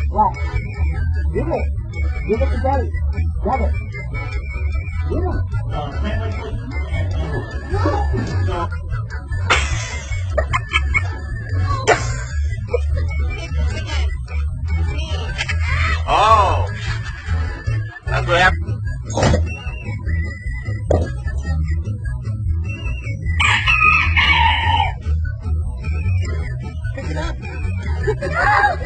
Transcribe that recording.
What? Give it. Give it to Daddy. Grab it. Give it. Oh, that's what happened. Pick it up. Pick it up.